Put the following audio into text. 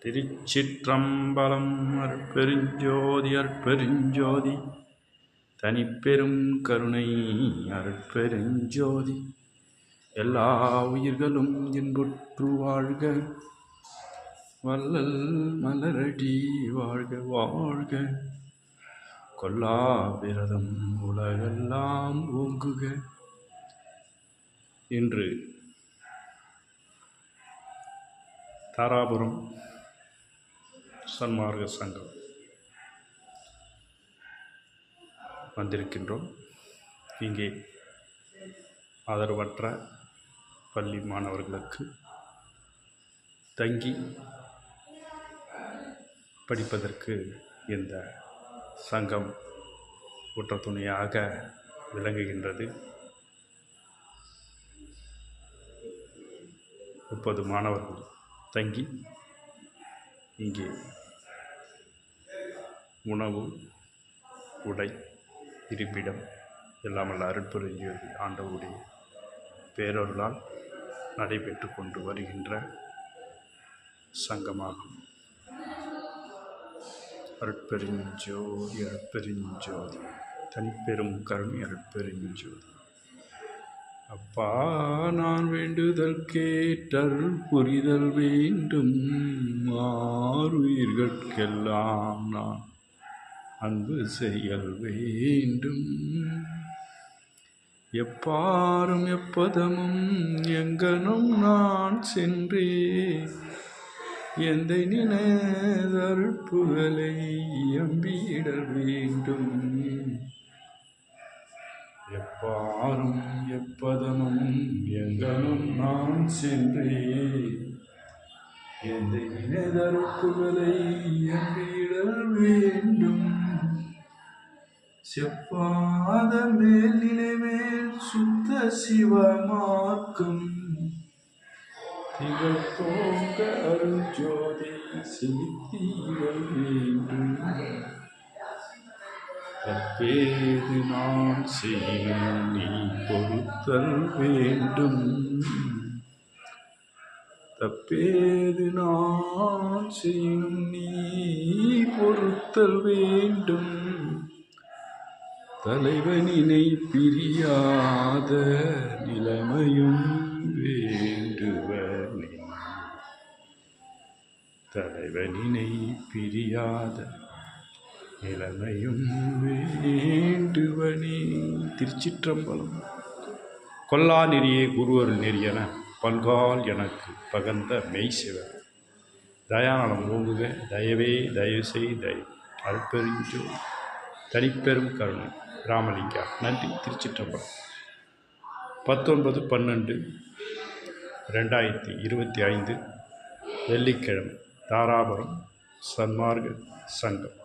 திருச்சிற்றம்பலம். அருட்பெருஞ்சோதி அருட்பெருஞ்சோதி தனிப்பெரும் கருணை அருட்பெருஞ்சோதி. எல்லா உயிர்களும் இன்புற்று வாழ்க, வள்ளல் மலரடி வாழ்க வாழ்க. கொல்லா விரதம் உலகெல்லாம் ஓங்குக. இன்று தாராபுரம் சன்மார்க்க சங்கம் வந்திருக்கின்றோம். இங்கே ஆதரவற்ற பள்ளி மாணவர்களுக்கு தங்கி படிப்பதற்கு இந்த சங்கம் உற்ற துணையாக விளங்குகின்றது. 30 மாணவர்கள் தங்கி இங்கே உணவு, உடை, இருப்பிடம் எல்லாமல்ல அருட்பெருஞ்சோதி ஆண்டவருடைய பேரொருளால் நடைபெற்று கொண்டு வருகின்ற சங்கமாகும். அருட்பெருஞ்சோதி அருட்பெருஞ்சோதி தனிப்பெரும் கருணை அருட்பெருஞ்சோதி. அப்பா, நான் வேண்டுதல் கேட்டருள் புரிதல் வேண்டும். ஆறுயிர்கட்கெல்லாம் நான் அன்பு செய்யல் வேண்டும். எப்பாரும் எப்பதமும் எங்கனும் நான் சென்றே எந்த நினைதருட்புகளை எம்பிடல் வேண்டும். எப்பாரும் எப்பதமும் எங்கனும் நான் சென்றே எந்த நினைதருட்புகளை எம்பிடல் வேண்டும். செப்பாத மேல் நிலைமேல் சுத்த சிவமார்க்கம் திகழ்த்தோங்க அருஞ்சோதி செலுத்திடல் வேண்டும். தப்பேது நான் செய்யும் நீ பொறுத்தல் வேண்டும். தப்பேது நான் செய்யும் நீ பொறுத்தல் வேண்டும். தலைவனினை பிரியாத நிலைமையும் வேண்டுவனே. தலைவனினை பிரியாத நிலைமையும் வேண்டுவனே. திருச்சிற்றம்பலம். கொல்லா நெறியே குருவரு நெறியென பல்கால் எனக்கு பகந்த மெய்சிவர். தயானலம் ஓங்குக தயவே தயவு செய் தயவு. அருட்பெருஞ்சோ தனிப்பெரும் கருணை ராமலிங்கா. நன்றி. திருச்சிற்றம்பலம். 19/12/2025 வெள்ளிக்கிழமை தாராபுரம் சன்மார்க்க சங்கம்